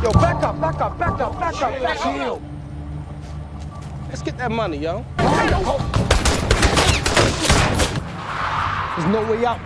Yo, back up, back up, back up, back up, back up. Chill. Let's get that money, yo. There's no way out.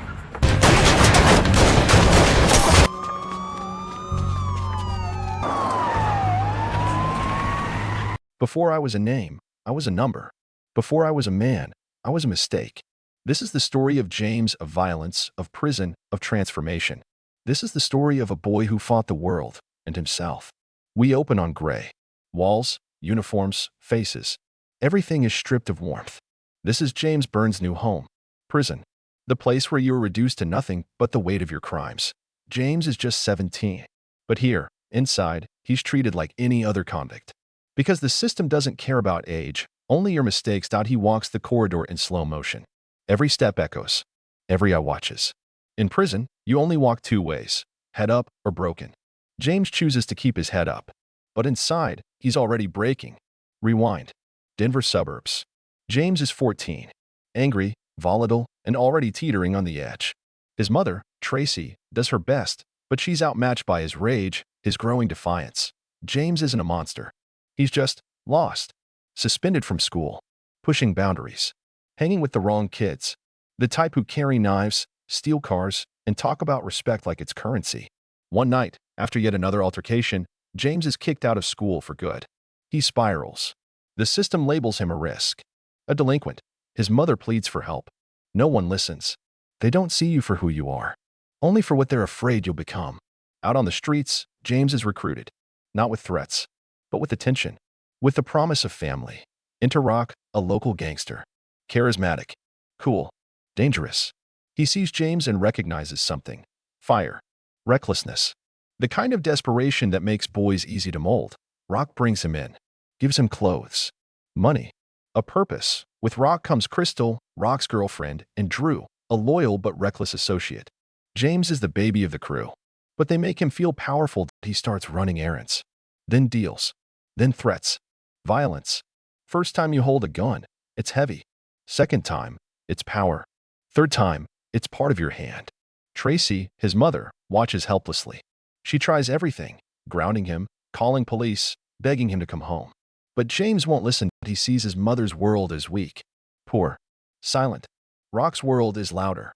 Before I was a name, I was a number. Before I was a man, I was a mistake. This is the story of James, of violence, of prison, of transformation. This is the story of a boy who fought the world and himself. We open on gray. Walls, uniforms, faces. Everything is stripped of warmth. This is James Byrne's new home. Prison. The place where you are reduced to nothing but the weight of your crimes. James is just 17. But here, inside, he's treated like any other convict. Because the system doesn't care about age, only your mistakes. He walks the corridor in slow motion. Every step echoes. Every eye watches. In prison, you only walk two ways, head up or broken. James chooses to keep his head up. But inside, he's already breaking. Rewind. Denver suburbs. James is 14. Angry, volatile, and already teetering on the edge. His mother, Tracy, does her best, but she's outmatched by his rage, his growing defiance. James isn't a monster. He's just lost. Suspended from school. Pushing boundaries. Hanging with the wrong kids. The type who carry knives, steal cars, and talk about respect like it's currency. One night, after yet another altercation, James is kicked out of school for good. He spirals. The system labels him a risk. A delinquent. His mother pleads for help. No one listens. They don't see you for who you are. Only for what they're afraid you'll become. Out on the streets, James is recruited. Not with threats, but with attention. With the promise of family. Enter Rock, a local gangster. Charismatic. Cool. Dangerous. He sees James and recognizes something. Fire. Recklessness. The kind of desperation that makes boys easy to mold. Rock brings him in. Gives him clothes. Money. A purpose. With Rock comes Crystal, Rock's girlfriend, and Drew, a loyal but reckless associate. James is the baby of the crew. But they make him feel powerful that he starts running errands. Then deals. Then threats. Violence. First time you hold a gun, it's heavy. Second time, it's power. Third time, it's part of your hand. Tracy, his mother, watches helplessly. She tries everything, grounding him, calling police, begging him to come home. But James won't listen. He sees his mother's world as weak, poor, silent. Rock's world is louder,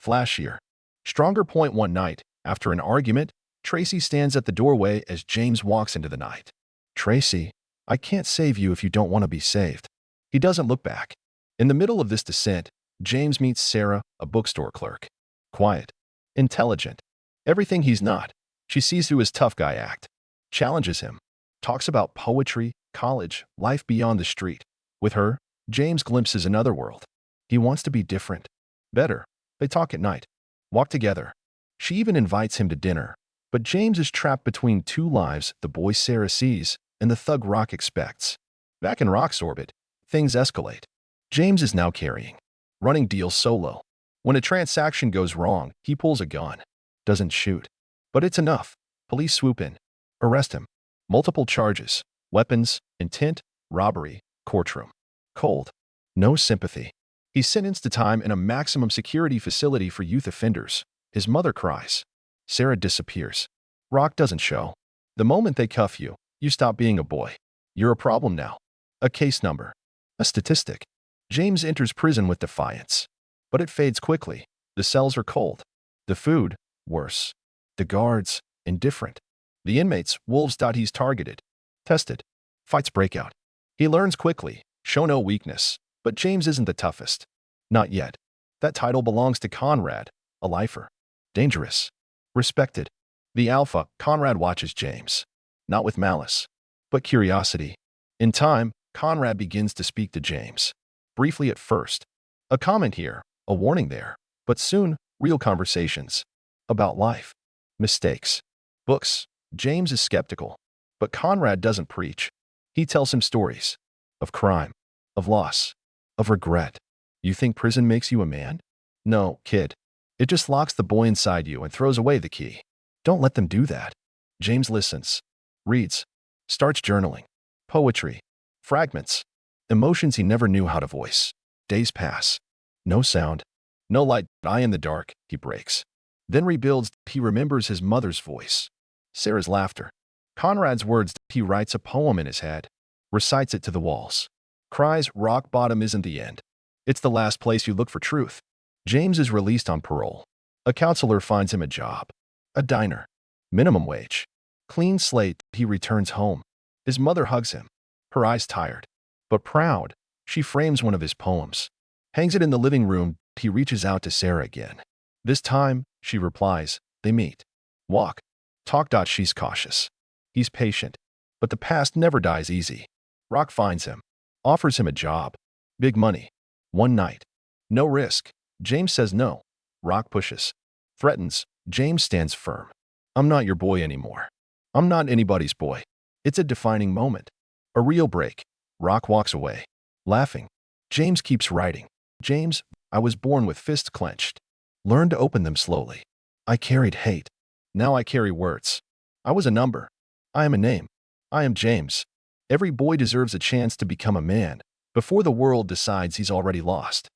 flashier, stronger. One night, after an argument, Tracy stands at the doorway as James walks into the night. Tracy, I can't save you if you don't want to be saved. He doesn't look back. In the middle of this descent, James meets Sarah, a bookstore clerk. Quiet, intelligent, everything he's not. She sees through his tough guy act, challenges him, talks about poetry, college, life beyond the street. With her, James glimpses another world. He wants to be different, better. They talk at night, walk together. She even invites him to dinner. But James is trapped between two lives, the boy Sarah sees and the thug Rock expects. Back in Rock's orbit, things escalate. James is now carrying, running deals solo. When a transaction goes wrong, he pulls a gun. Doesn't shoot. But it's enough. Police swoop in. Arrest him. Multiple charges. Weapons, intent, robbery, courtroom. Cold. No sympathy. He's sentenced to time in a maximum security facility for youth offenders. His mother cries. Sarah disappears. Rock doesn't show. The moment they cuff you, you stop being a boy. You're a problem now. A case number. A statistic. James enters prison with defiance. But it fades quickly. The cells are cold. The food, worse. The guards, indifferent. The inmates, wolves. He's targeted. Tested. Fights break out. He learns quickly. Show no weakness. But James isn't the toughest. Not yet. That title belongs to Conrad, a lifer. Dangerous. Respected. The alpha, Conrad watches James. Not with malice, but curiosity. In time, Conrad begins to speak to James. Briefly at first. A comment here, a warning there. But soon, real conversations. About life. Mistakes. Books. James is skeptical. But Conrad doesn't preach. He tells him stories. Of crime. Of loss. Of regret. You think prison makes you a man? No, kid. It just locks the boy inside you and throws away the key. Don't let them do that. James listens. Reads. Starts journaling. Poetry. Fragments. Emotions he never knew how to voice. Days pass. No sound. No light. Eye in the dark. He breaks. Then rebuilds. He remembers his mother's voice. Sarah's laughter. Conrad's words, he writes a poem in his head, recites it to the walls. Cries, rock bottom isn't the end. It's the last place you look for truth. James is released on parole. A counselor finds him a job. A diner. Minimum wage. Clean slate, he returns home. His mother hugs him. Her eyes tired, but proud. She frames one of his poems. Hangs it in the living room. He reaches out to Sarah again. This time, she replies. They meet. Walk. Talk. She's cautious. He's patient. But the past never dies easy. Rock finds him. Offers him a job. Big money. One night. No risk. James says no. Rock pushes. Threatens. James stands firm. I'm not your boy anymore. I'm not anybody's boy. It's a defining moment. A real break. Rock walks away. Laughing. James keeps writing. James, I was born with fists clenched. Learned to open them slowly. I carried hate. Now I carry words. I was a number. I am a name. I am James. Every boy deserves a chance to become a man before the world decides he's already lost.